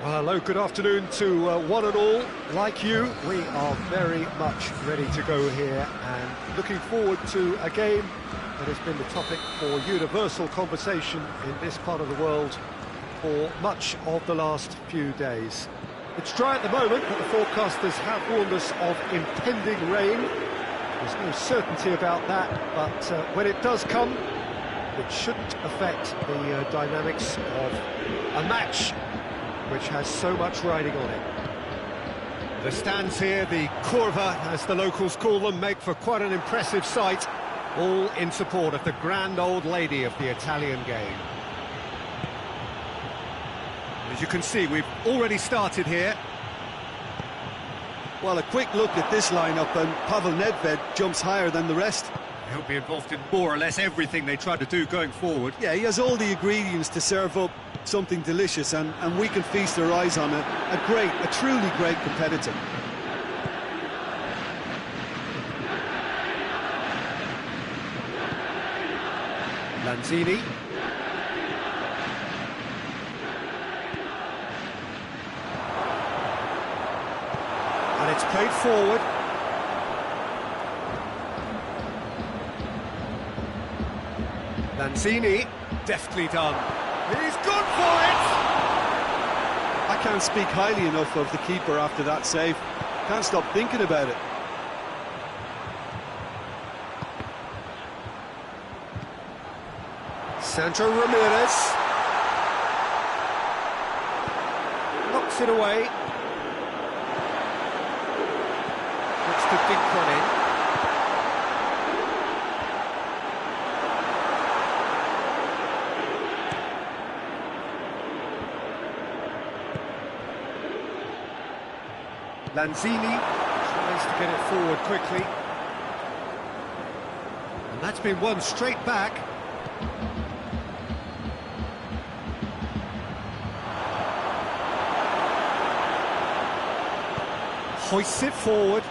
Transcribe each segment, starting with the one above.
Well, hello, good afternoon to one and all. Like you, we are very much ready to go here and looking forward to a game that has been the topic for universal conversation in this part of the world for much of the last few days. It's dry at the moment, but the forecasters have warned us of impending rain. There's no certainty about that, but when it does come, it shouldn't affect the dynamics of a match which has so much riding on it. The stands here, the curva, as the locals call them, make for quite an impressive sight, all in support of the grand old lady of the Italian game. As you can see, we've already started here. Well, a quick look at this lineup, and Pavel Nedved jumps higher than the rest. He'll be involved in more or less everything they try to do going forward. Yeah, he has all the ingredients to serve up something delicious, and we can feast our eyes on a truly great competitor. Lanzini. And it's played forward. Lanzini, deftly done. He's good for it! I can't speak highly enough of the keeper after that save. Can't stop thinking about it. Sancho Ramirez. Knocks it away. Looks to dink one in. Lanzini tries to get it forward quickly. And that's been won straight back. Hoists it forward.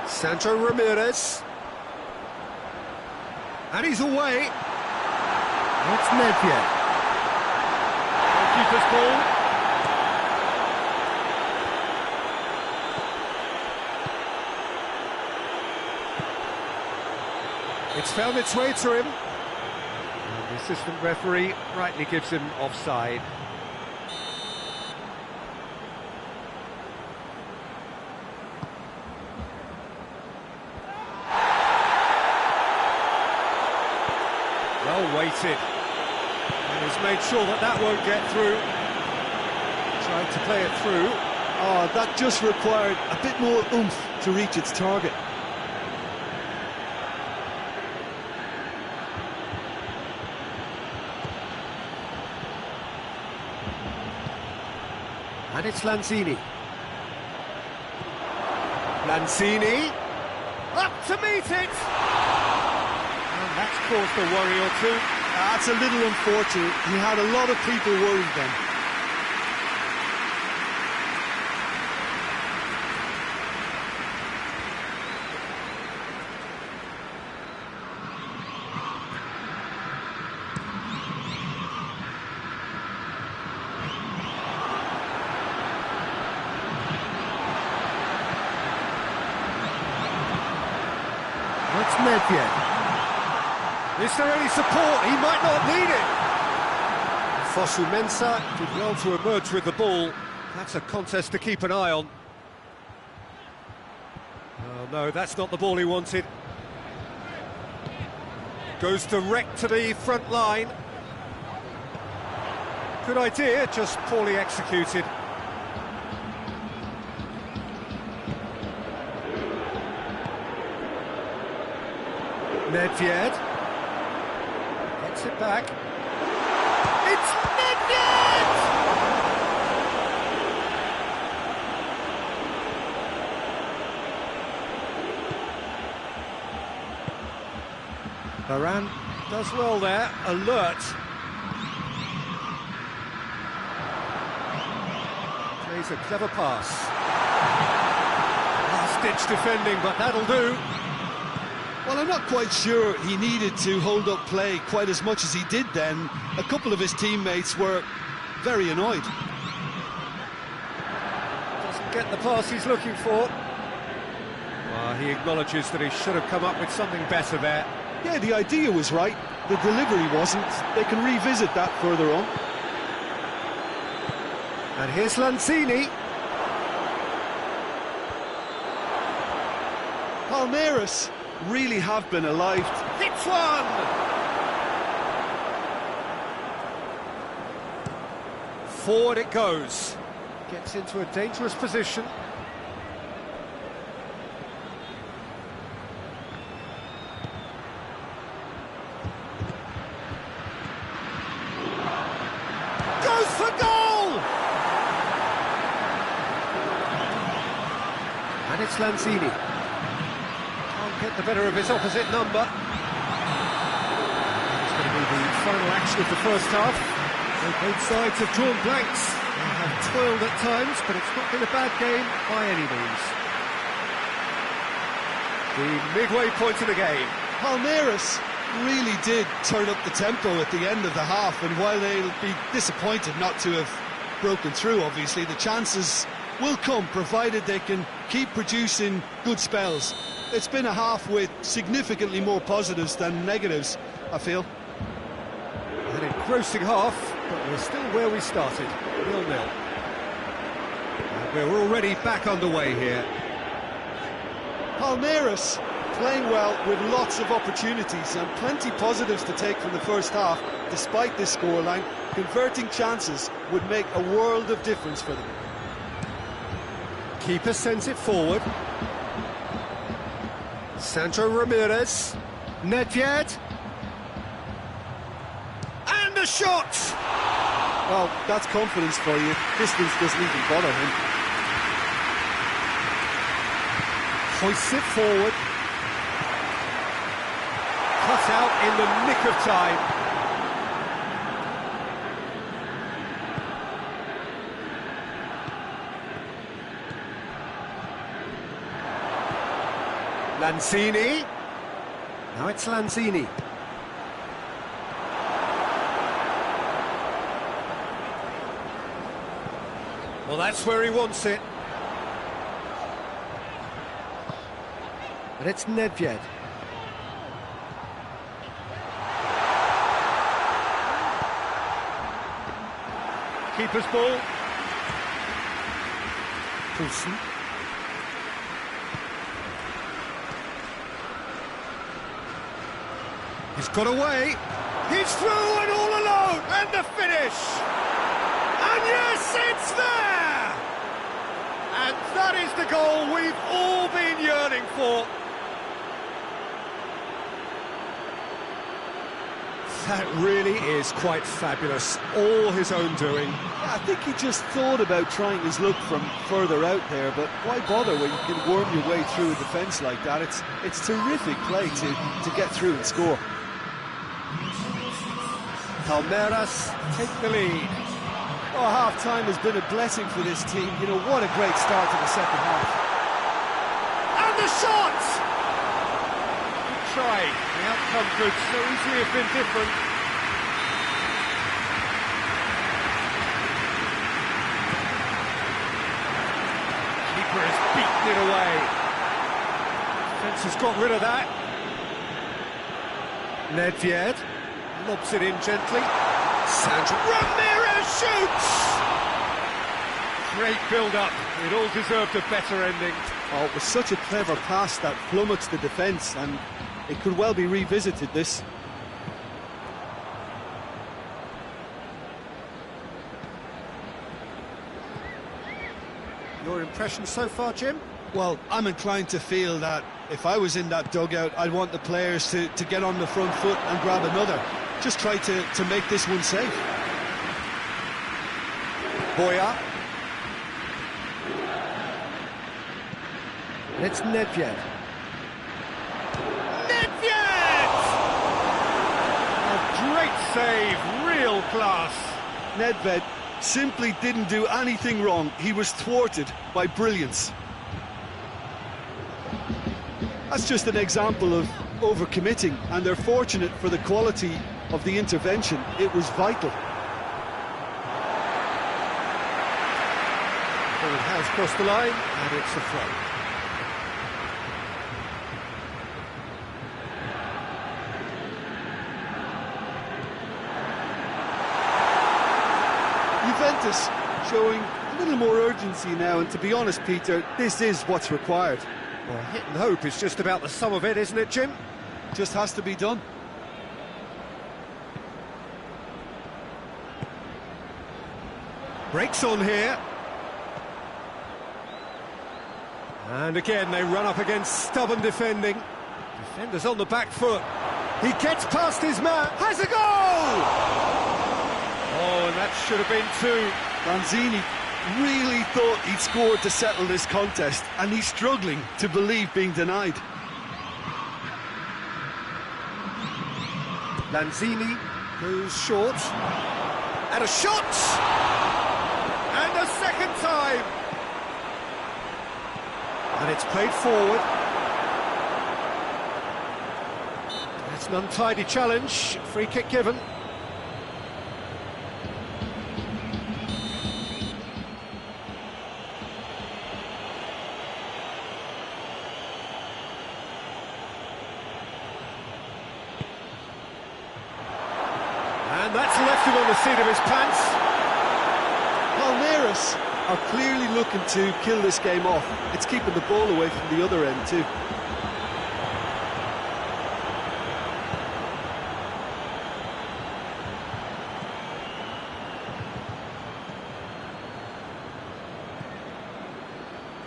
Sancho Ramirez. And he's away. It's Nedved. Keeper's ball. It's found its way to him. And the assistant referee rightly gives him offside. Well weighted. And he's made sure that that won't get through. Trying to play it through. Oh, that just required a bit more oomph to reach its target. And it's Lanzini. Lanzini, up to meet it! And that's caused a worry or two. That's a little unfortunate. He had a lot of people worried then. It's Nedved. Is there any support? He might not need it. Fosu Mensah did well to emerge with the ball. That's a contest to keep an eye on. Oh no, that's not the ball he wanted. Goes direct to the front line. Good idea, just poorly executed. Nedved gets it back. It's Nedved! Varane does well there, alert. Plays a clever pass. Last-ditch defending, but that'll do. Well, I'm not quite sure he needed to hold up play quite as much as he did then. A couple of his teammates were very annoyed. Doesn't get the pass he's looking for. He acknowledges that he should have come up with something better there. Yeah, the idea was right, the delivery wasn't. They can revisit that further on. And here's Lanzini. Palmeiras really have been alive. Hits one! Forward it goes. Gets into a dangerous position. Goes for goal! And it's Lanzini. Get the better of his opposite number. It's going to be the final action of the first half. So both sides have drawn blanks. They have toiled at times, but it's not been a bad game by any means. The midway point of the game. Palmeiras really did turn up the tempo at the end of the half, and while they'll be disappointed not to have broken through, obviously, the chances will come, provided they can keep producing good spells. It's been a half with significantly more positives than negatives, I feel. An engrossing half, but we're still where we started, 0-0. And we're already back underway here. Palmeiras playing well with lots of opportunities and plenty positives to take from the first half, despite this scoreline. Converting chances would make a world of difference for them. Keeper sends it forward. Sandro Ramirez, Nedved, and a shot! Well, that's confidence for you. Distance doesn't even bother him. Hoists it forward. Cut out in the nick of time. Lanzini. Now it's Lanzini. Well, that's where he wants it. And it's Nedved. Keeper's ball. Coulson. He's got away. He's through and all alone, and the finish! And yes, it's there! And that is the goal we've all been yearning for. That really is quite fabulous, all his own doing. I think he just thought about trying his luck from further out there, but why bother when you can worm your way through a defence like that? It's terrific play to get through and score. Palmeiras take the lead. Oh, half-time has been a blessing for this team. You know, what a great start to the second half. And the shot! Good try. The outcome could so easily have been different. Keeper has beaten it away. Defence has got rid of that. Nedved lobs it in gently. Sandro Ramirez shoots! Great build-up. It all deserved a better ending. Oh, it was such a clever pass that flummoxed the defence, and it could well be revisited, this. Your impression so far, Jim? Well, I'm inclined to feel that if I was in that dugout, I'd want the players to get on the front foot and grab another. Just try to make this one safe. Boya. It's Nedved. Nedved! A great save, real class. Nedved simply didn't do anything wrong. He was thwarted by brilliance. That's just an example of overcommitting, and they're fortunate for the quality of the intervention. It was vital. Well, it has crossed the line, and it's a throw. Juventus showing a little more urgency now, and to be honest, Peter, this is what's required. Well, hit and hope is just about the sum of it, isn't it, Jim? Just has to be done. Breaks on here. And again, they run up against stubborn defending. Defender's on the back foot. He gets past his man. Has a goal! Oh, and that should have been two. Lanzini really thought he'd scored to settle this contest, and he's struggling to believe being denied. Lanzini goes short. And a shot! And a second time! And it's played forward. It's an untidy challenge. Free kick given. And that's left him on the seat of his pants. Palmeiras are clearly looking to kill this game off. It's keeping the ball away from the other end too.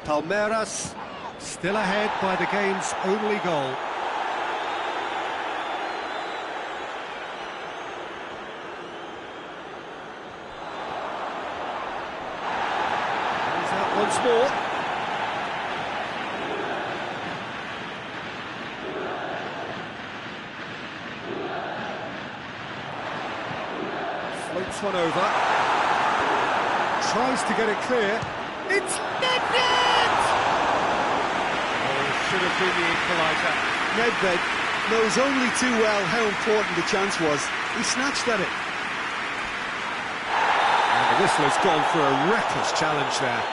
Palmeiras still ahead by the game's only goal. Once more. Floats one over. Tries to get it clear. It's Nedved! Oh, should have been the equaliser. Nedved knows only too well how important the chance was. He snatched at it. And the whistle has gone for a reckless challenge there.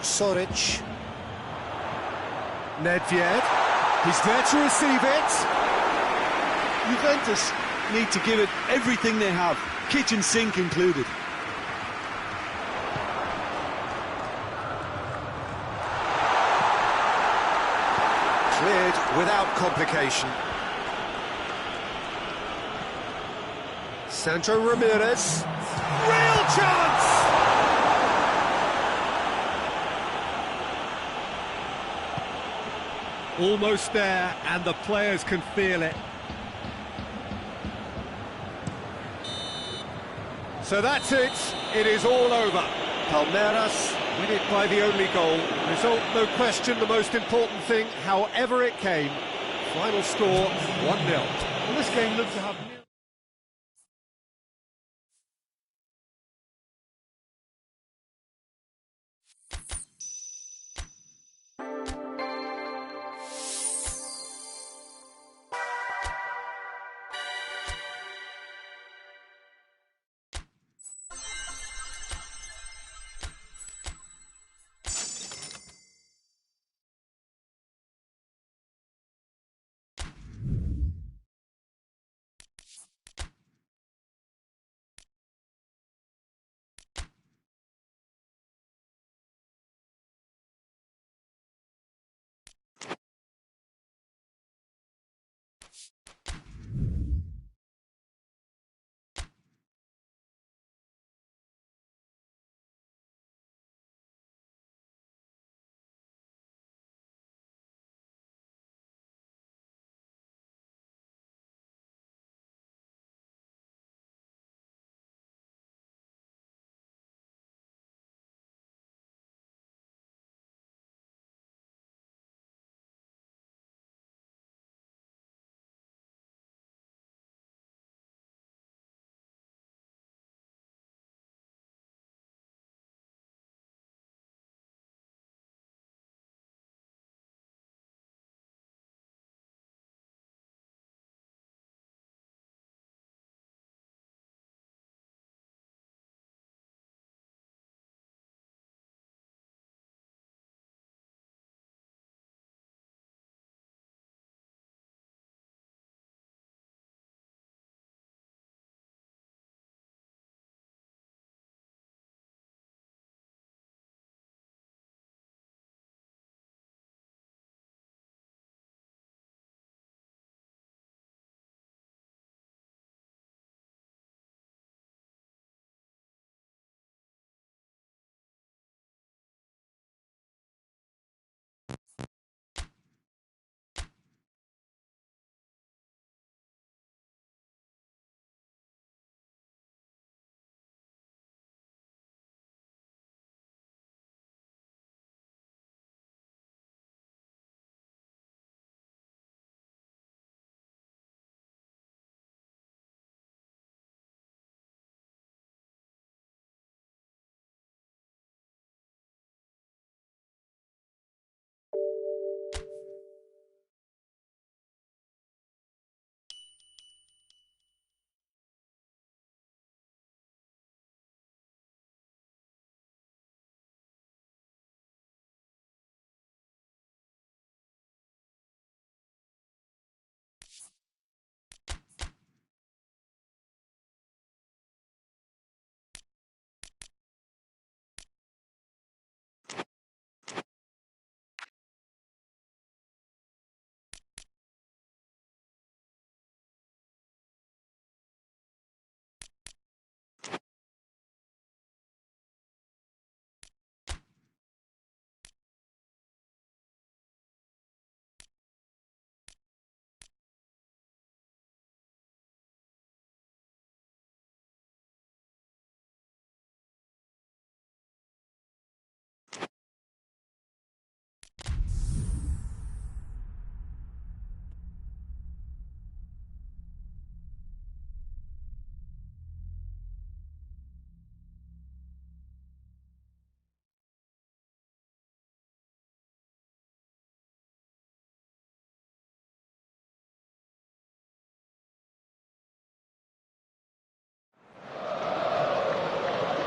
Soric. Nedved. He's there to receive it. Juventus need to give it everything they have, kitchen sink included. without complication. Sandro Ramirez, real chance! Almost there, and the players can feel it. So that's it, it is all over. Palmeiras win it by the only goal. Result, no question, the most important thing, however it came. Final score, 1-0. Well, this game looked to have...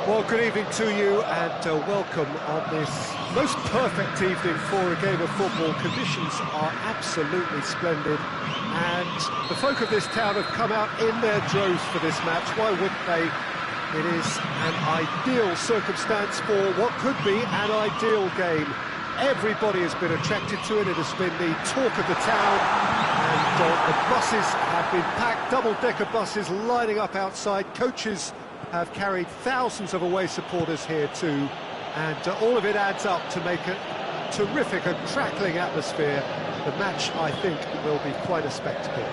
Well, good evening to you and welcome on this most perfect evening for a game of football. Conditions are absolutely splendid and the folk of this town have come out in their droves for this match. Why wouldn't they? It is an ideal circumstance for what could be an ideal game. Everybody has been attracted to it. It has been the talk of the town, and the buses have been packed, double-decker buses lining up outside. Coaches have carried thousands of away supporters here too, and all of it adds up to make a terrific and crackling atmosphere. The match, I think, will be quite a spectacle.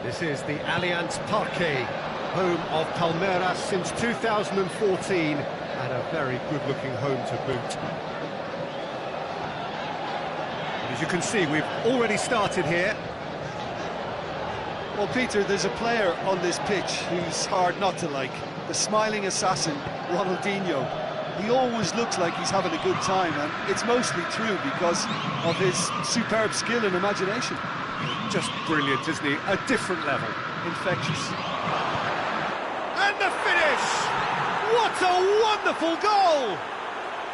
This is the Allianz Parque, home of Palmeiras since 2014, and a very good-looking home to boot. As you can see, we've already started here. Well, Peter, there's a player on this pitch who's hard not to like. The smiling assassin, Ronaldinho. He always looks like he's having a good time, and it's mostly true because of his superb skill and imagination. Just brilliant, isn't he? A different level. Infectious. And the finish! What a wonderful goal!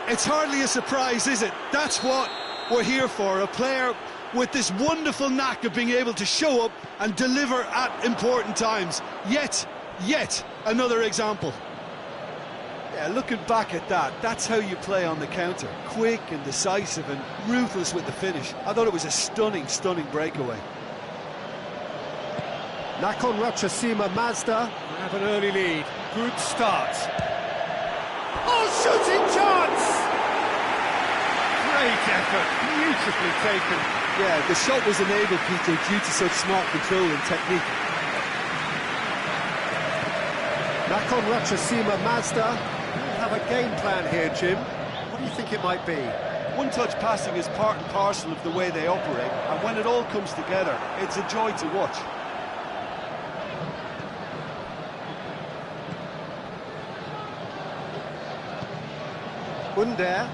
It's hardly a surprise, is it? That's what we're here for, a player with this wonderful knack of being able to show up and deliver at important times. Yet another example. Yeah, looking back at that, that's how you play on the counter. Quick and decisive and ruthless with the finish. I thought it was a stunning breakaway. Nakon Rachasima Mazda have an early lead. Good start. Oh, shooting chance! Great effort, beautifully taken. Yeah, the shot was enabled, Peter, due to such smart control and technique. Nakon Rachasima Mazda have a game plan here, Jim. What do you think it might be? One-touch passing is part and parcel of the way they operate, and when it all comes together, it's a joy to watch. Under.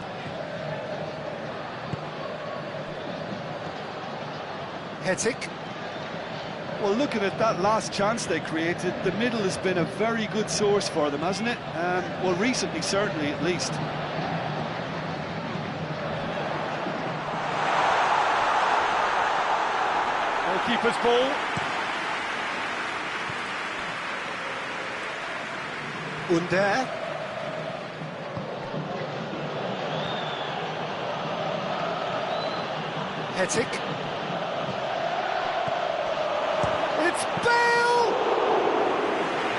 Hetic. Well, looking at that last chance they created, the middle has been a very good source for them, hasn't it? Well, recently, certainly, at least. Goalkeeper's ball. Under. Hetic. It's Bale!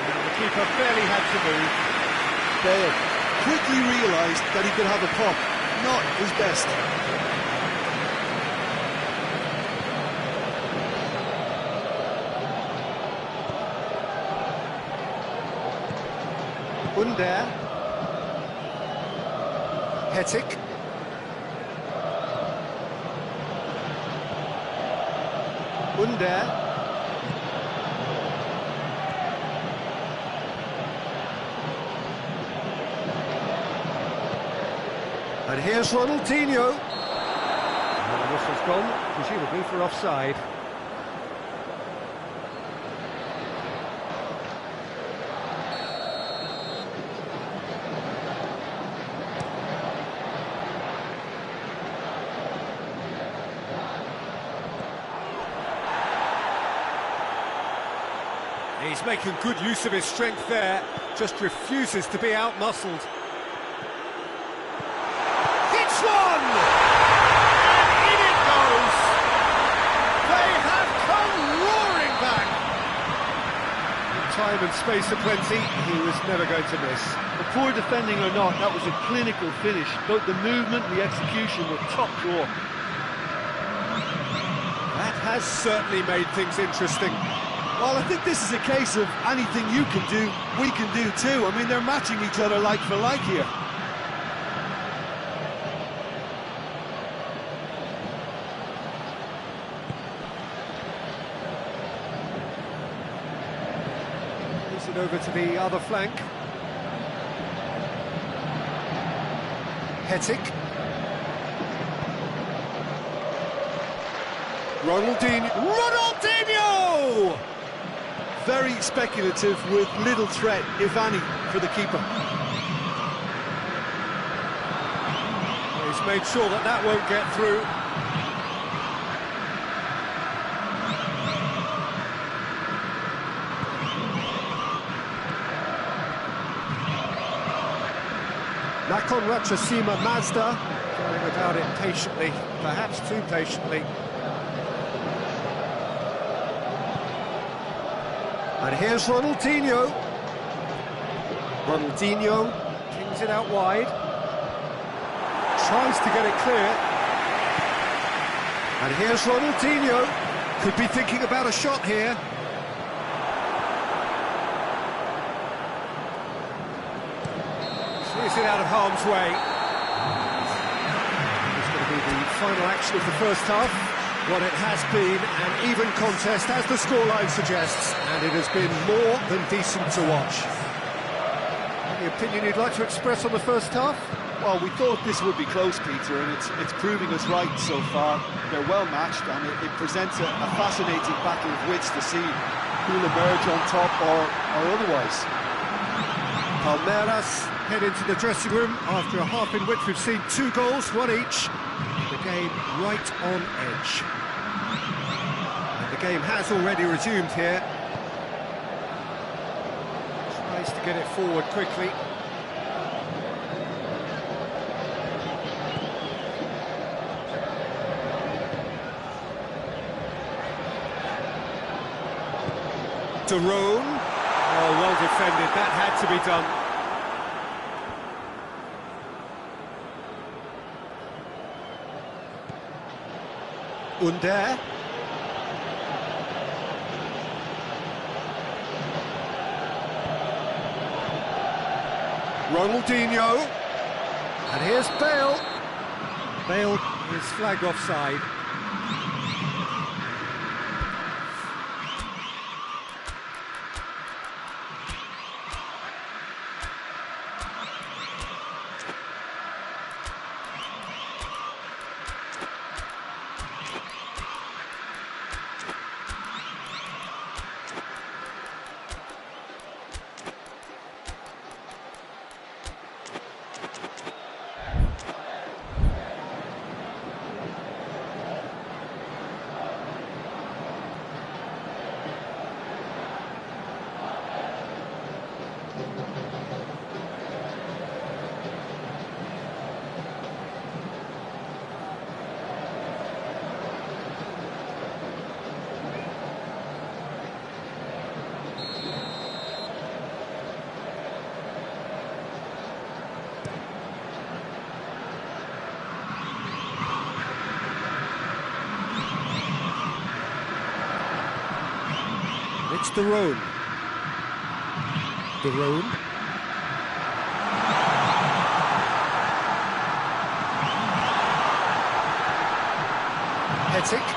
And the keeper barely had to move. Bale quickly realised that he could have a pop, not his best. Under. Hetic. Under. And here's Ronaldinho. And the whistle's gone, presumably for offside. He's making good use of his strength there, just refuses to be out-muscled. Hits one! And in it goes! They have come roaring back! With time and space aplenty, he was never going to miss. The poor defending or not, that was a clinical finish. Both the movement and the execution were top drawer. That has certainly made things interesting. Well, I think this is a case of anything you can do, we can do too. I mean, they're matching each other like for like here. Moves it over to the other flank. Hetic. Ronaldinho! Very speculative with little threat, if any, for the keeper. He's made sure that that won't get through. Nakon Ratchasima Mazda, going about it patiently, perhaps too patiently. And here's Ronaldinho. Ronaldinho kings it out wide. Tries to get it clear. And here's Ronaldinho. Could be thinking about a shot here. Sees it out of harm's way. It's going to be the final action of the first half. What it has been an even contest, as the scoreline suggests, and it has been more than decent to watch. Any opinion you'd like to express on the first half? Well, we thought this would be close, Peter, and it's proving us right so far. They're well matched, and it presents a fascinating battle of wits to see who'll emerge on top or otherwise. Palmeiras head into the dressing room after a half in which we've seen 2 goals, 1 each. The game right on edge. And the game has already resumed here. Tries to get it forward quickly. Daron. Oh, well defended, that had to be done. Under. Ronaldinho. And here's Bale. Bale is flagged offside. It's Daron. Daron. Hetic.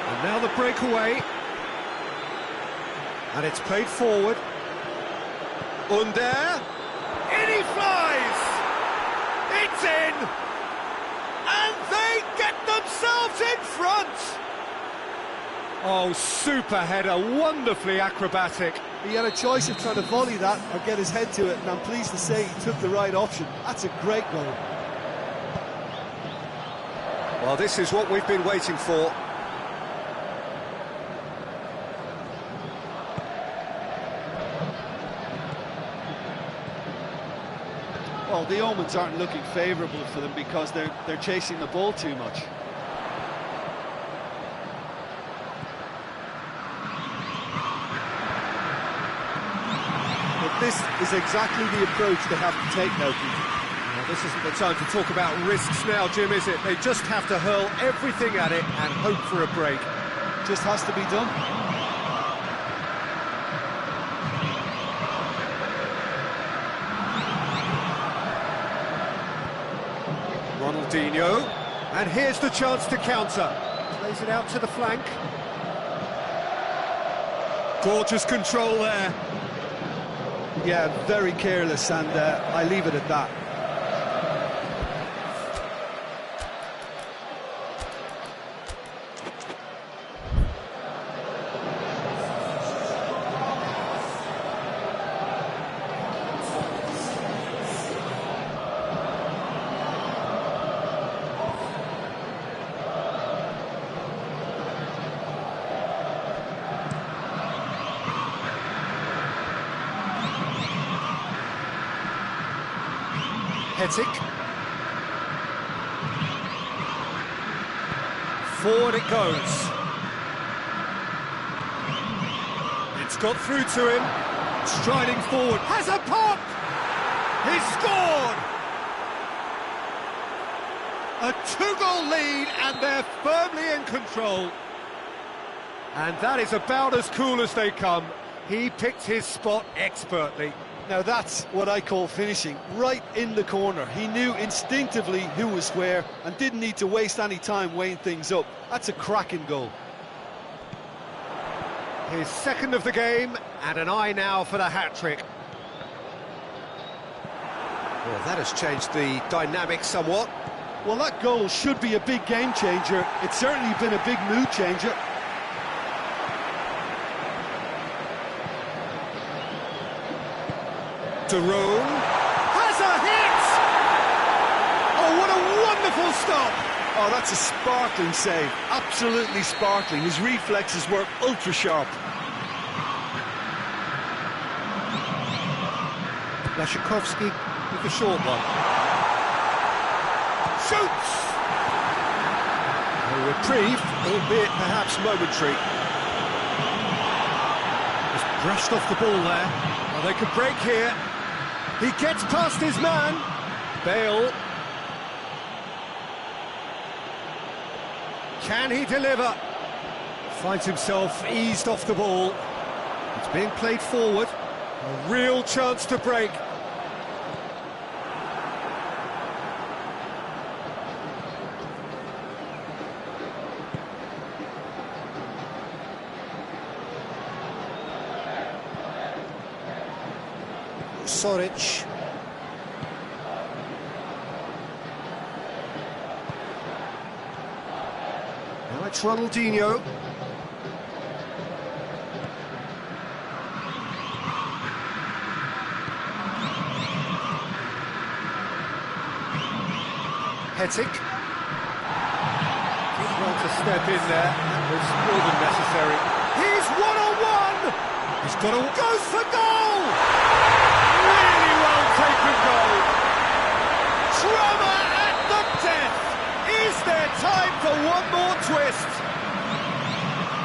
And now the breakaway. And it's played forward. Under. In he flies! It's in! And they get themselves in front! Oh, super header, wonderfully acrobatic. He had a choice of trying to volley that or get his head to it, and I'm pleased to say he took the right option. That's a great goal. Well, this is what we've been waiting for. Well, the omens aren't looking favourable for them because they're chasing the ball too much. But this is exactly the approach they have to take now, Peter. Well, this isn't the time to talk about risks now, Jim, is it? They just have to hurl everything at it and hope for a break. Just has to be done. Ronaldinho, and here's the chance to counter. Plays it out to the flank. Gorgeous control there. Yeah, very careless, and I leave it at that. Hetic. Forward it goes. It's got through to him. Striding forward. Has a pop! He's scored! A two-goal lead, and they're firmly in control. And that is about as cool as they come. He picked his spot expertly. Now that's what I call finishing, right in the corner. He knew instinctively who was where and didn't need to waste any time weighing things up. That's a cracking goal. His second of the game, and an eye now for the hat-trick. Well, that has changed the dynamic somewhat. Well, that goal should be a big game changer. It's certainly been a big mood changer. Jerome has a hit! Oh, what a wonderful stop! Oh, that's a sparkling save. Absolutely sparkling. His reflexes were ultra sharp. Lashikovsky with the short one. Shoots! A reprieve, albeit perhaps momentary. Just brushed off the ball there. Well, they could break here. He gets past his man. Bale. Can he deliver? Finds himself eased off the ball. It's being played forward. A real chance to break. Soric. Now it's Ronaldinho. Hetic. Did well to step in there. That was more than necessary. He's one-on-one! He's got a... goes for goal! Really well taken goal. Drama at the death. Is there time for one more twist?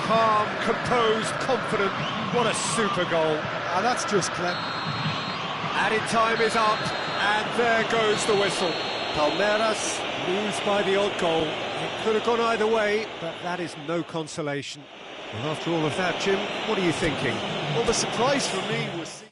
Calm, composed, confident. What a super goal. Ah, that's just clever. Added time is up, and there goes the whistle. Palmeiras lose by the odd goal. It could have gone either way, but that is no consolation. Well, after all of that, Jim, what are you thinking? Well, the surprise for me was...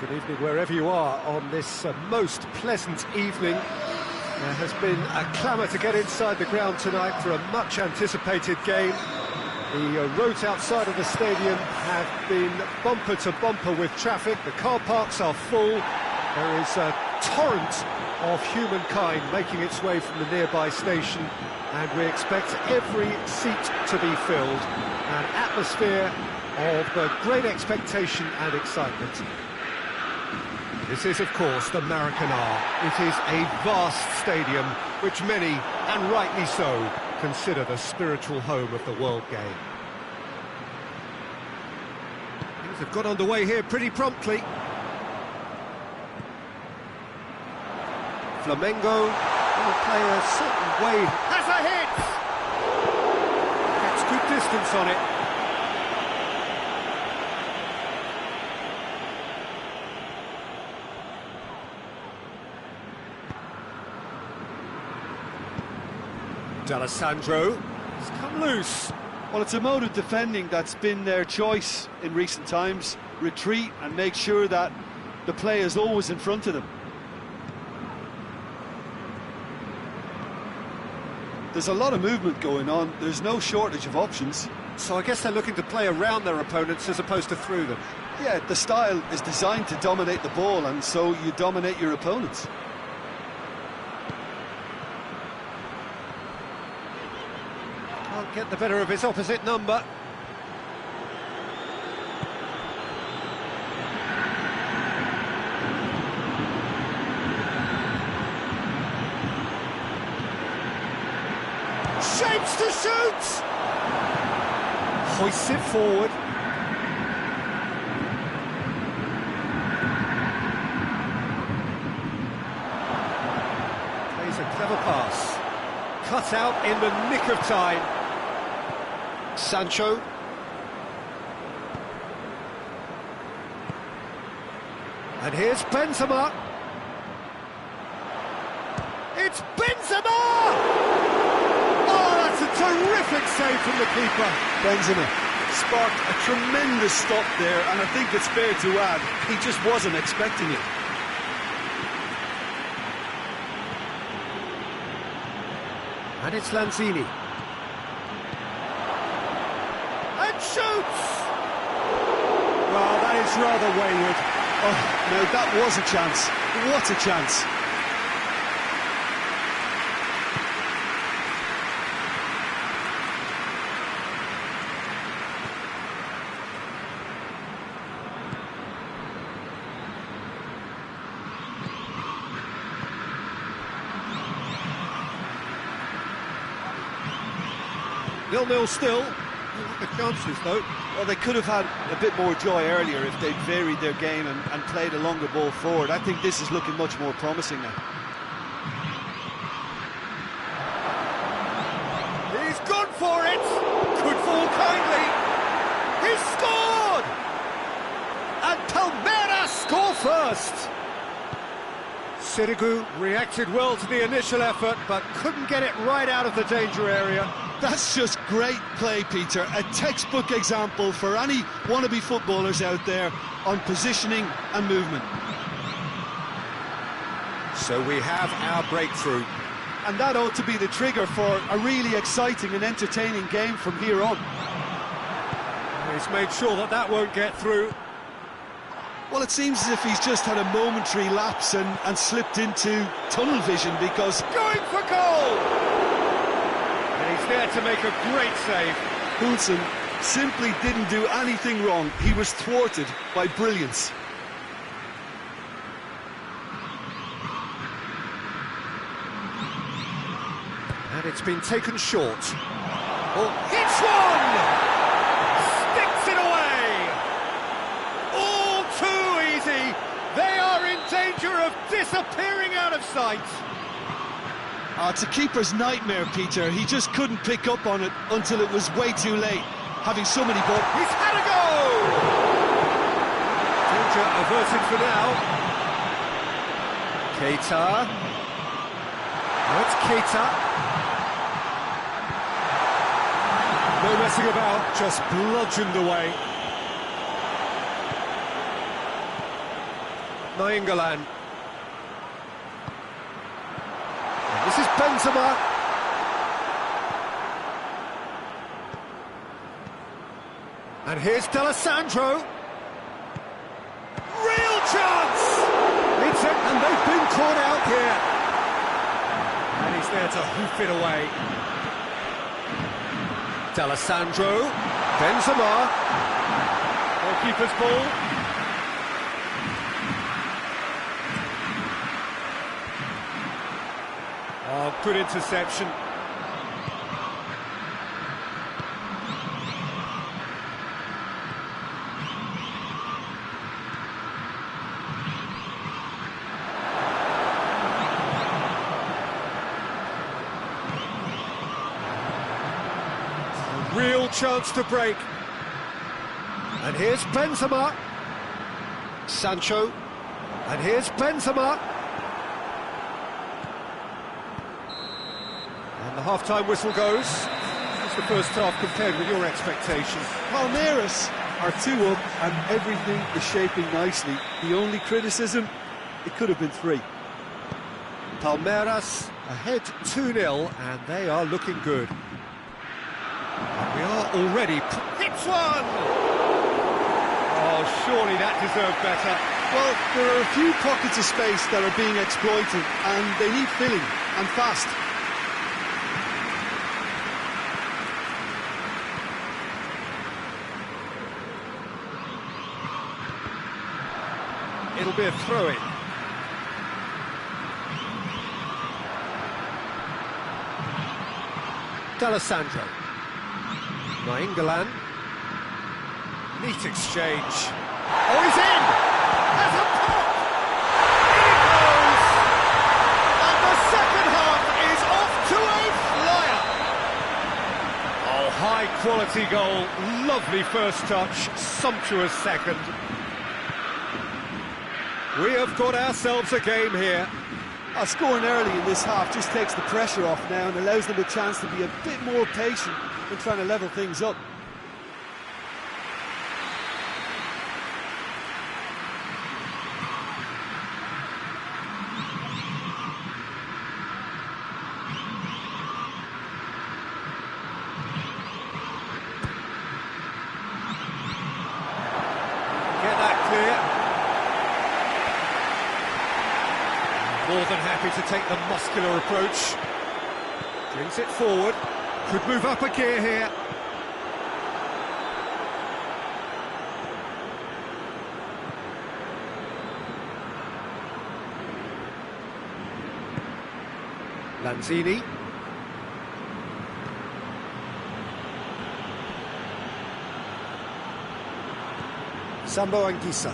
Good evening wherever you are on this most pleasant evening. There has been a clamour to get inside the ground tonight for a much-anticipated game. The roads outside of the stadium have been bumper to bumper with traffic. The car parks are full. There is a torrent of humankind making its way from the nearby station, and we expect every seat to be filled. An atmosphere of great expectation and excitement. This is, of course, the Maracanã. It is a vast stadium, which many, and rightly so, consider the spiritual home of the world game. Things have got underway here pretty promptly. Flamengo will play a certain way. Has a hit! Gets good distance on it. D'Alessandro has come loose. Well, it's a mode of defending that's been their choice in recent times. Retreat and make sure that the play is always in front of them. There's a lot of movement going on. There's no shortage of options. So I guess they're looking to play around their opponents as opposed to through them. Yeah, the style is designed to dominate the ball, and so you dominate your opponents. Can't get the better of his opposite number. Shapes to shoot! Hoists it forward. Plays a clever pass. Cut out in the nick of time. Sancho. And here's Benzema. It's Benzema! Oh, that's a terrific save from the keeper. Benzema sparked a tremendous stop there, and I think it's fair to add, he just wasn't expecting it. And it's Lanzini. And shoots! Well, that is rather wayward. Oh, no, that was a chance. What a chance. Nil-nil still. The chances, though. Well, they could have had a bit more joy earlier if they'd varied their game and played a longer ball forward. I think this is looking much more promising now. He's gone for it! Could fall kindly. He's scored! And Palmeiras score first! Sirigu reacted well to the initial effort, but couldn't get it right out of the danger area. That's just great play, Peter. A textbook example for any wannabe footballers out there on positioning and movement. So we have our breakthrough. And that ought to be the trigger for a really exciting and entertaining game from here on. He's made sure that that won't get through. Well, it seems as if he's just had a momentary lapse and slipped into tunnel vision because... Going for goal! And he's there to make a great save. Poulsen simply didn't do anything wrong. He was thwarted by brilliance. And it's been taken short. Oh, hits one! Sticks it away! All too easy! They are in danger of disappearing out of sight! It's a keeper's nightmare, Peter. He just couldn't pick up on it until it was way too late, having so many balls. He's had a go! Danger averted for now. Keita. Oh, it's Keita. No messing about, just bludgeoned away. Nainggolan. And this is Benzema. And here's D'Alessandro. Real chance! It's it, and they've been caught out here. And he's there to hoof it away. D'Alessandro. Benzema. Goalkeeper's ball. Oh, good interception. Real chance to break. And here's Benzema. Sancho. And here's Benzema. And the half-time whistle goes. What's the first half compared with your expectations? Palmeiras are 2 up and everything is shaping nicely. The only criticism, it could have been 3. Palmeiras ahead 2-0 and they are looking good. And we are already... Hits one! Oh, surely that deserved better. Well, there are a few pockets of space that are being exploited and they need filling, and fast. It'll be a throw-in. D'Alessandro. Nainggolan. Neat exchange. Oh, he's in! Has a pop! In he goes! And the second half is off to a flyer! Oh, high-quality goal. Lovely first touch. Sumptuous second. We have got ourselves a game here. Scoring early in this half just takes the pressure off now and allows them a chance to be a bit more patient in trying to level things up. Get that clear. More than happy to take the muscular approach. Brings it forward. Could move up a gear here. Lanzini. Sambo Anguissa.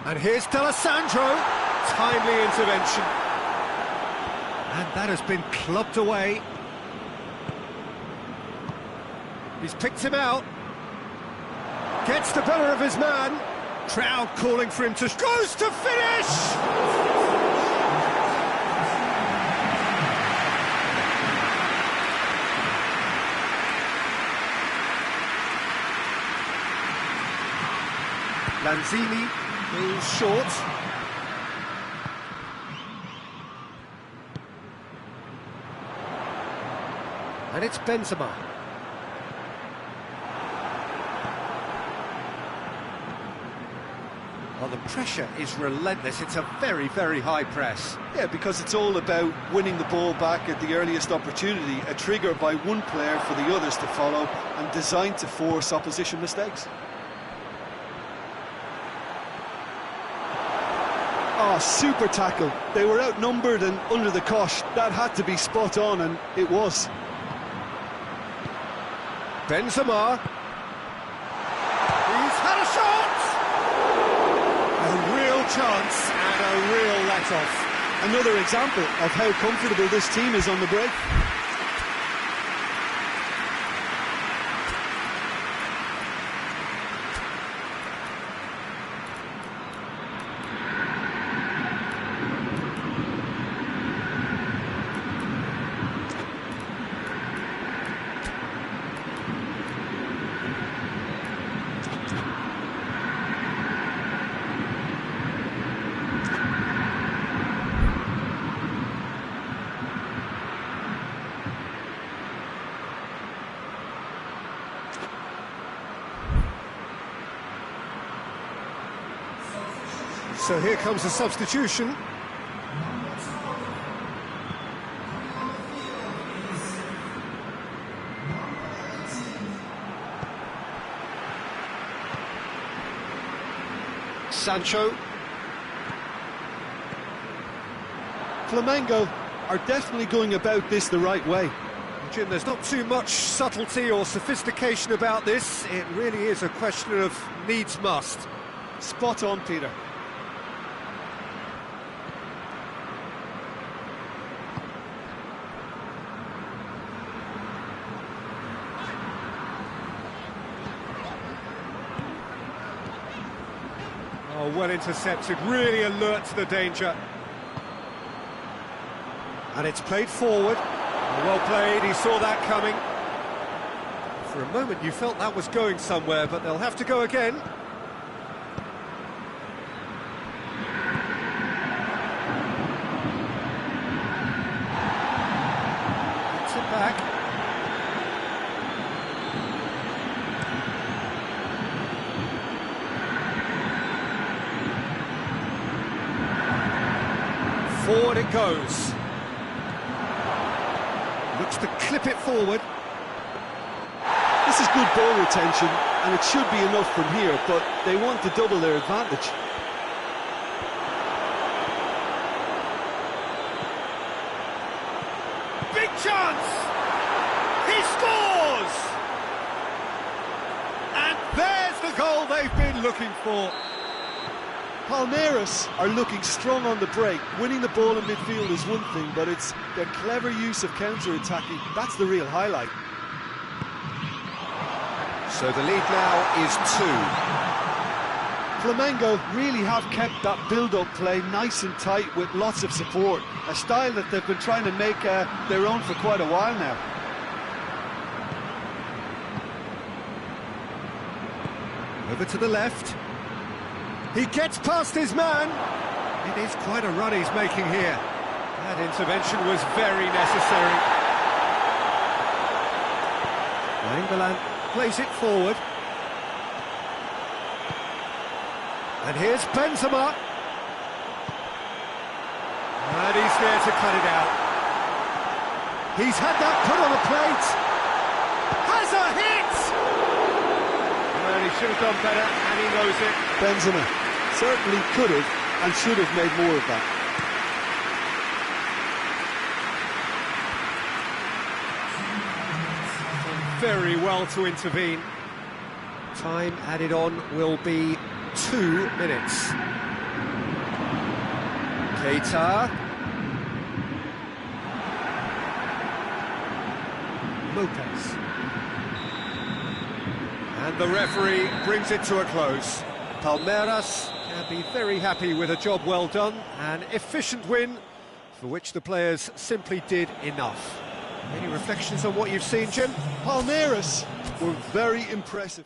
And here's D'Alessandro. Timely intervention. And that has been clubbed away. He's picked him out. Gets the better of his man. Crowd calling for him to... Goes to finish! Lanzini goes short. And it's Benzema. Well, the pressure is relentless. It's a very, very high press. Yeah, because it's all about winning the ball back at the earliest opportunity, a trigger by one player for the others to follow and designed to force opposition mistakes. Oh, super tackle. They were outnumbered and under the cosh. That had to be spot on, and it was. Benzema. He's had a shot! A real chance and a real let-off. Another example of how comfortable this team is on the break. So here comes a substitution. Sancho. Flamengo are definitely going about this the right way. Jim, there's not too much subtlety or sophistication about this. It really is a question of needs must. Spot on, Peter. Oh, well intercepted, really alert to the danger. And it's played forward. Well played, he saw that coming. For a moment you felt that was going somewhere, but they'll have to go again. Gets it back. Forward it goes. Looks to clip it forward. This is good ball retention, and it should be enough from here, but they want to double their advantage. Big chance! He scores! And there's the goal they've been looking for. Palmeiras are looking strong on the break. Winning the ball in midfield is one thing, but it's their clever use of counter-attacking. That's the real highlight. So the lead now is 2. Flamengo really have kept that build-up play nice and tight with lots of support, a style that they've been trying to make their own for quite a while now. Over to the left. He gets past his man. It is quite a run he's making here. That intervention was very necessary. England plays it forward. And here's Benzema. And he's there to cut it out. He's had that put on a plate. Has a hit! Well, he should have done better, and he knows it. Benzema certainly could have and should have made more of that. Very well to intervene. Time added on will be 2 minutes. Keita. Lopez. And the referee brings it to a close. Palmeiras can be very happy with a job well done, an efficient win for which the players simply did enough. Any reflections on what you've seen, Jim? Palmeiras were very impressive.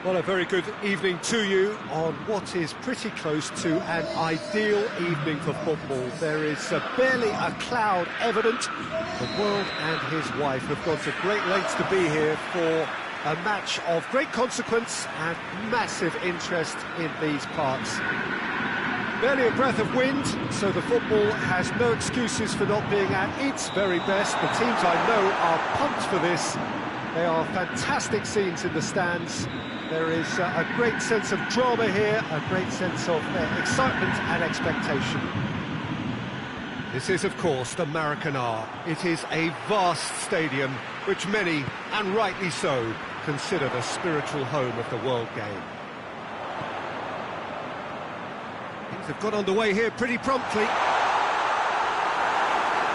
Well, a very good evening to you on what is pretty close to an ideal evening for football. There is barely a cloud evident. The world and his wife have gone to great lengths to be here for a match of great consequence and massive interest in these parts. Barely a breath of wind, so the football has no excuses for not being at its very best. The teams I know are pumped for this. They are fantastic scenes in the stands. There is a great sense of drama here, a great sense of excitement and expectation. This is, of course, the Maracanã. It is a vast stadium, which many, and rightly so, consider the spiritual home of the world game. Things have got underway here pretty promptly.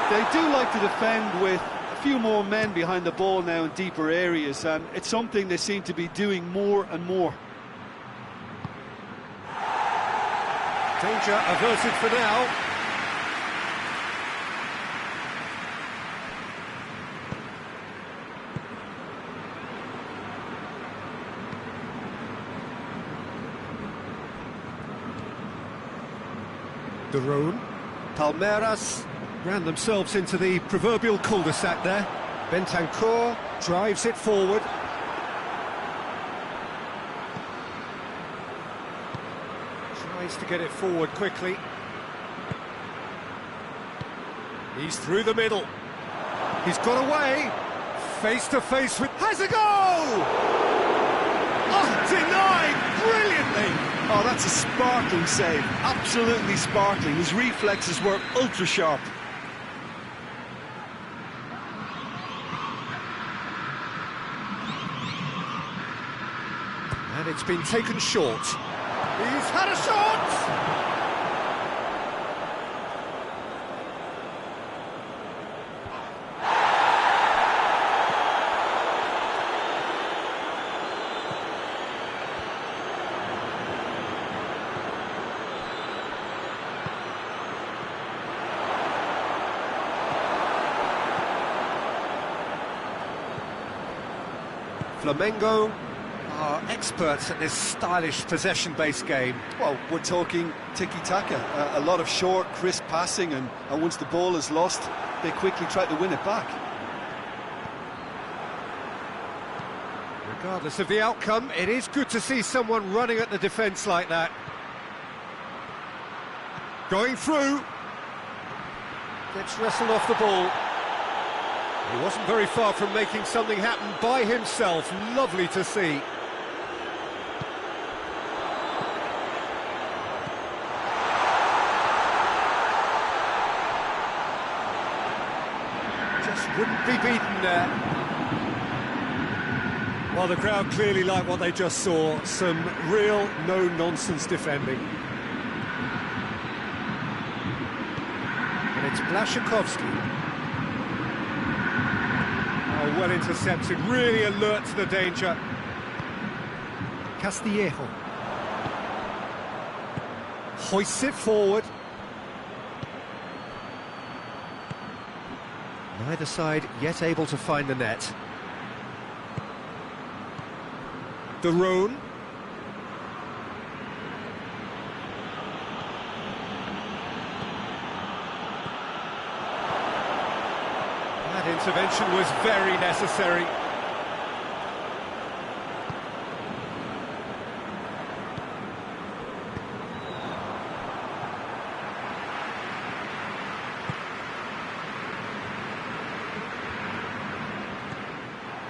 They do like to defend with a few more men behind the ball now in deeper areas, and it's something they seem to be doing more and more. Danger averted for now. De Roon, Palmeiras ran themselves into the proverbial cul-de-sac there. Bentancur drives it forward. Tries to get it forward quickly. He's through the middle. He's got away. Face to face with... Has a goal! Oh, denied brilliantly! Oh, that's a sparkling save. Absolutely sparkling. His reflexes were ultra sharp. And it's been taken short. He's had a shot! Flamengo are experts at this stylish possession-based game. Well, we're talking tiki-taka, a lot of short, crisp passing, and once the ball is lost, they quickly try to win it back. Regardless of the outcome, it is good to see someone running at the defence like that. Going through. Gets wrestled off the ball. He wasn't very far from making something happen by himself. Lovely to see. Just wouldn't be beaten there. Well, the crowd clearly like what they just saw. Some real no-nonsense defending. And it's Blaszczykowski. Oh, well intercepted, really alert to the danger. Castillejo. Hoists it forward. Neither side yet able to find the net. De Roon. That intervention was very necessary.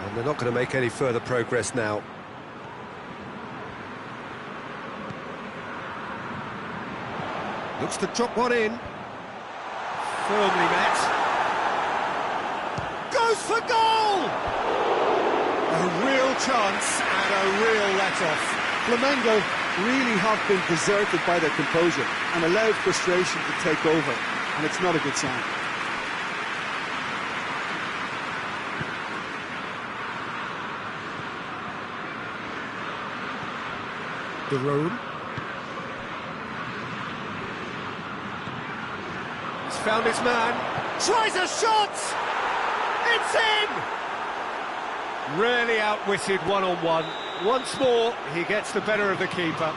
And they're not going to make any further progress now. Looks to drop one in. Firmly met. Goes for goal! A real chance and a real let-off. Flamengo really have been deserted by their composure and allowed frustration to take over, and it's not a good sign. De Roon. He's found his man. Tries a shot! It's in! Really outwitted one-on-one. once more, he gets the better of the keeper.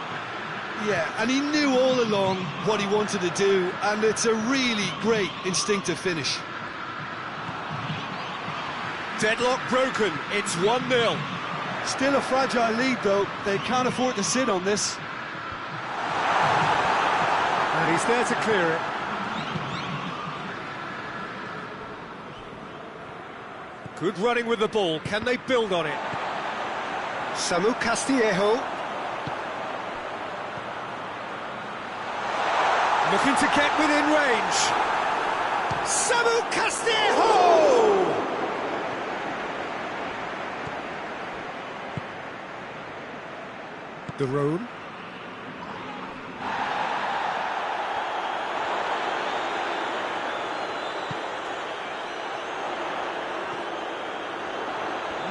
Yeah, and he knew all along what he wanted to do, and it's a really great instinctive finish. Deadlock broken, it's 1-0. Still a fragile lead, though. They can't afford to sit on this. And he's there to clear it. Good running with the ball, can they build on it? Samu Castillejo. Looking to get within range. Samu Castillejo! De Roon.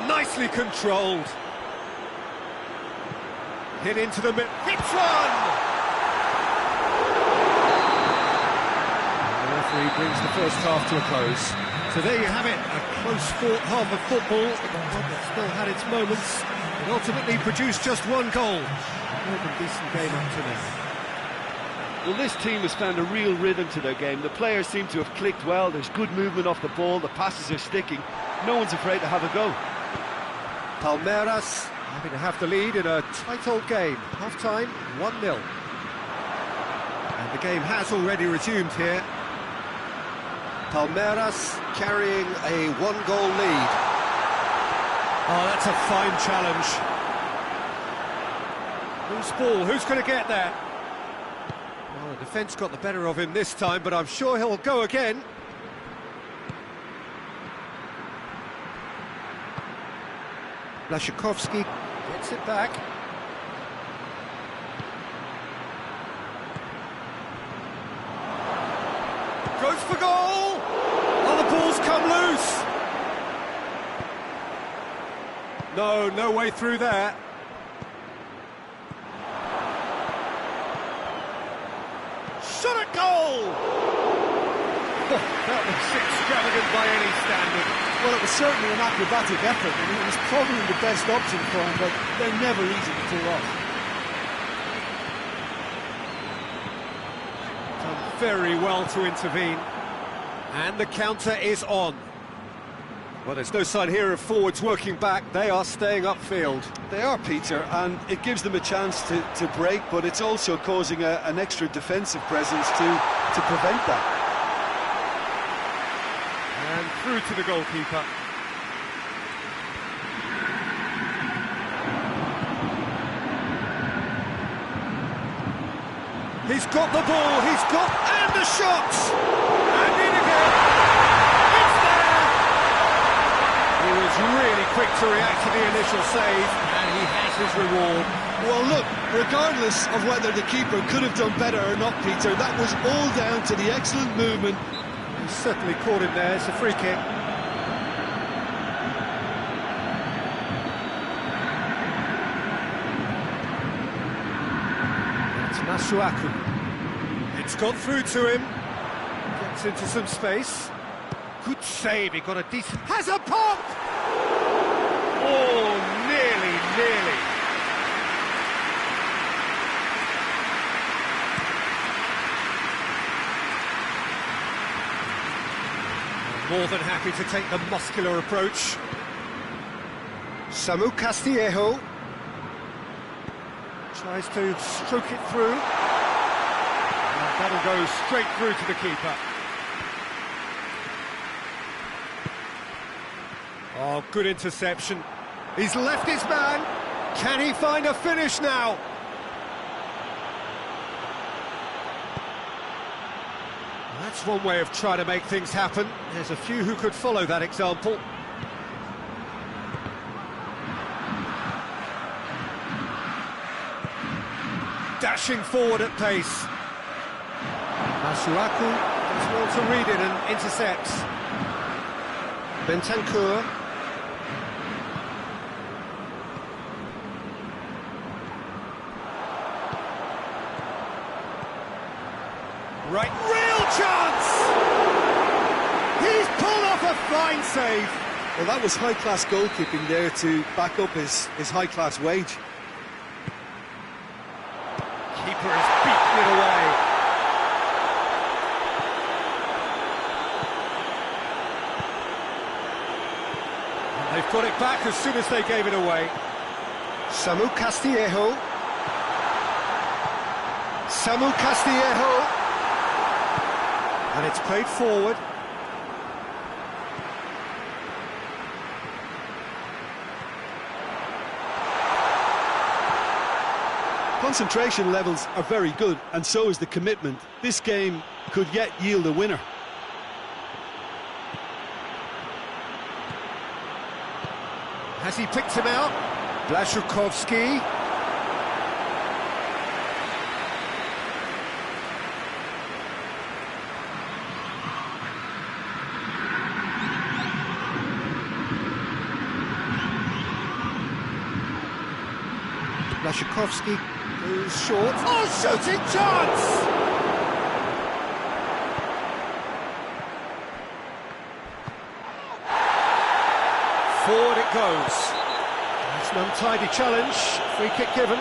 Nicely controlled. Hit into the middle. Hits one! The referee brings the first half to a close. So there you have it, a close-fought half of football, one that still had its moments. It ultimately produced just one goal. More than decent game up to now. Well, this team has found a real rhythm to their game. The players seem to have clicked well. There's good movement off the ball. The passes are sticking. No one's afraid to have a go. Palmeiras happy to have the lead in a tight old game. Half-time, 1-0. And the game has already resumed here. Palmeiras carrying a one-goal lead. Oh, that's a fine challenge. Who's ball? Who's going to get that? Well, the defence got the better of him this time, but I'm sure he'll go again. Blaszczykowski gets it back. Goes for goal! Oh, the ball's come loose! No way through that. Shot at goal! That was extravagant by any standard. Well, it was certainly an acrobatic effort, and it was probably the best option for him, but they're never easy to pull off. Done very well to intervene. And the counter is on. Well, there's no sign here of forwards working back. They are staying upfield. They are, Peter, and it gives them a chance to break, but it's also causing an extra defensive presence to prevent that. And through to the goalkeeper. He's got the ball, and the shot! And in again! It's there! He was really quick to react to the initial save, and he has his reward. Well, look, regardless of whether the keeper could have done better or not, Peter, that was all down to the excellent movement. He's certainly caught him there, it's a free kick. It's Masuaku. It's got through to him. Gets into some space. Good save, he got a decent... Has a pop! Oh, nearly. More than happy to take the muscular approach. Samu Castillejo tries to stroke it through. And that'll go straight through to the keeper. Oh, good interception. He's left his man. Can he find a finish now? That's one way of trying to make things happen. There's a few who could follow that example. Dashing forward at pace. Masuaku does well to read it and intercepts. Bentancur. Right, real chance! He's pulled off a fine save. Well, that was high-class goalkeeping there to back up his high-class wage. Keeper has beaten it away. And they've got it back as soon as they gave it away. Samu Castillejo. Samu Castillejo. And it's played forward. Concentration levels are very good, and so is the commitment. This game could yet yield a winner. Has he picked him out? Blaszczykowski. Blaszczykowski goes short. Oh, shooting chance! Forward it goes. It's an untidy challenge. Free kick given.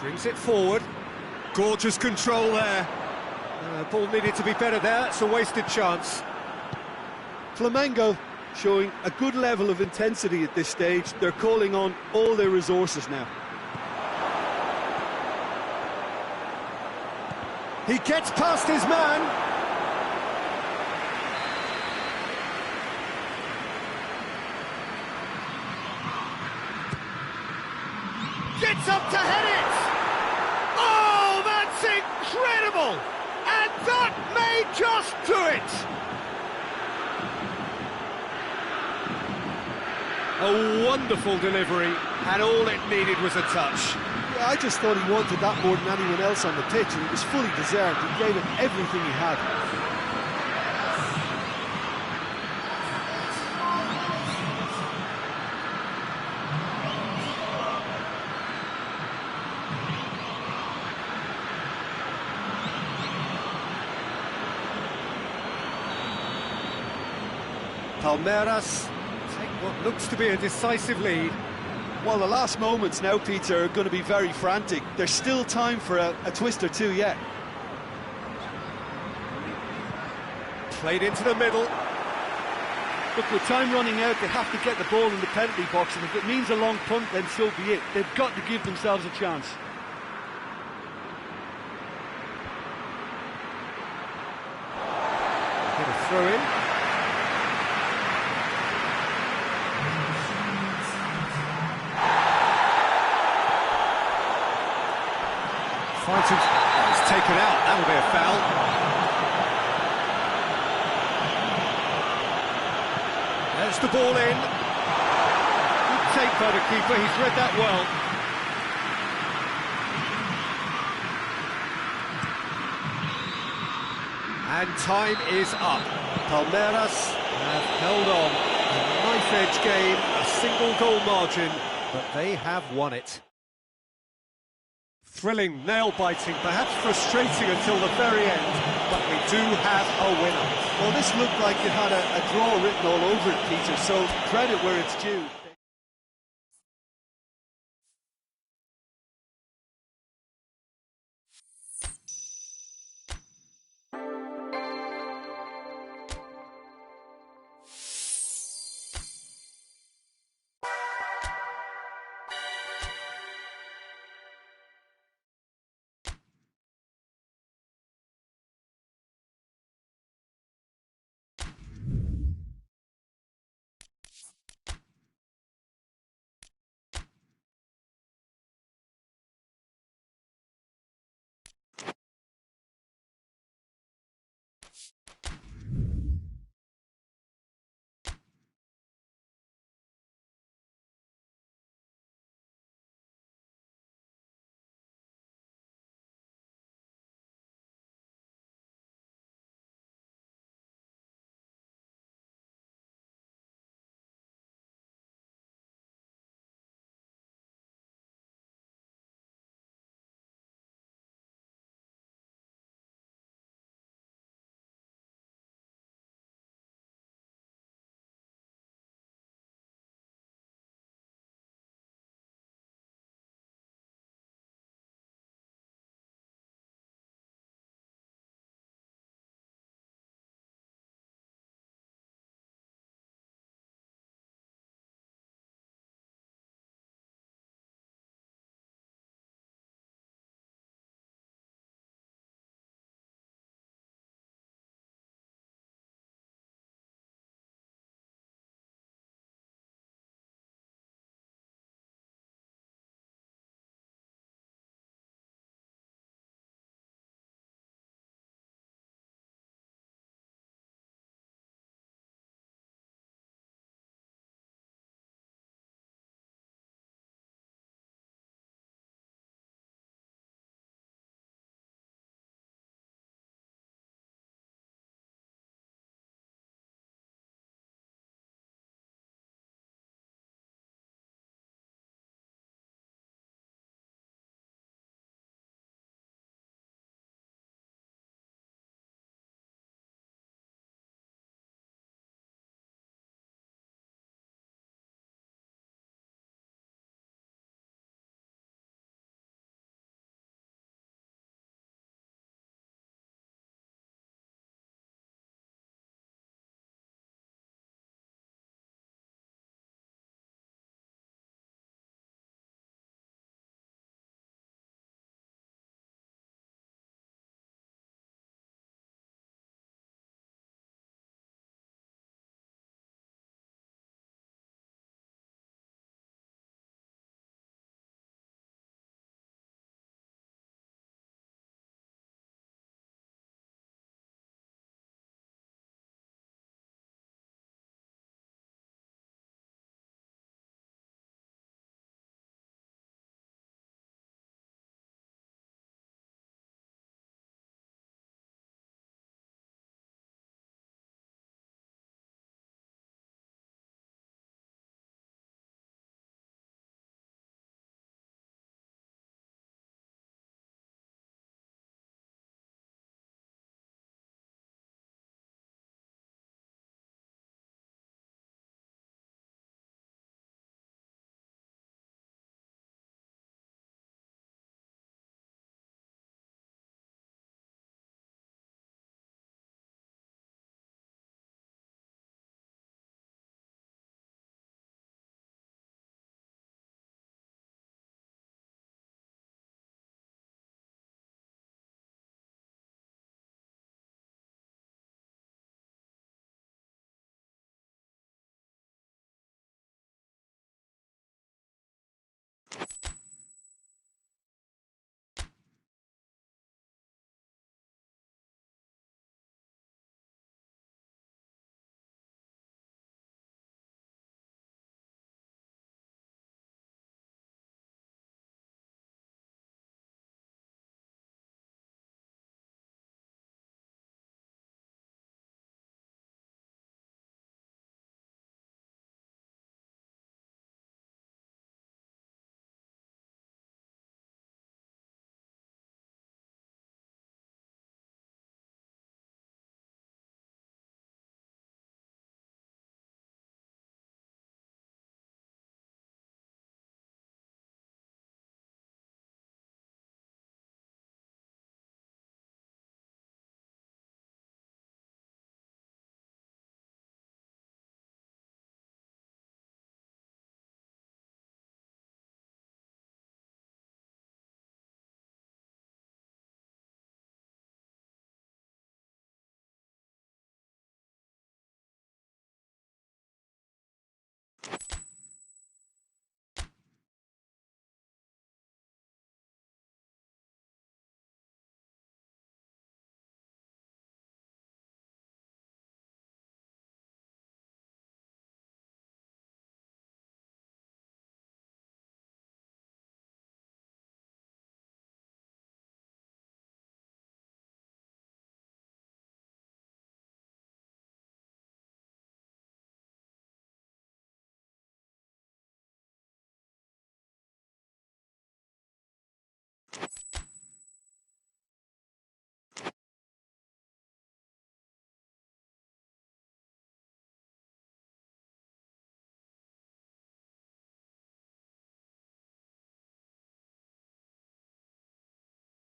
Brings it forward. Gorgeous control there. Ball needed to be better there. It's a wasted chance. Flamengo showing a good level of intensity at this stage. They're calling on all their resources now. He gets past his man. Gets up to head it. Oh, that's incredible. And that may just do it. A wonderful delivery, and all it needed was a touch. Yeah, I just thought he wanted that more than anyone else on the pitch, and it was fully deserved. He gave it everything he had. Palmeiras take what looks to be a decisive lead. Well, the last moments now, Peter, are going to be very frantic. There's still time for a twist or two yet. Played into the middle. Look, with time running out, they have to get the ball in the penalty box, and if it means a long punt, then so be it. They've got to give themselves a chance. Get a throw in. Fighting. It's taken out. That'll be a foul. There's the ball in. Good take by the keeper. He's read that well. And time is up. Palmeiras have held on. A knife-edge game, a single goal margin, but they have won it. Thrilling, nail-biting, perhaps frustrating until the very end, but we do have a winner. Well, this looked like it had a draw written all over it, Peter, so credit where it's due.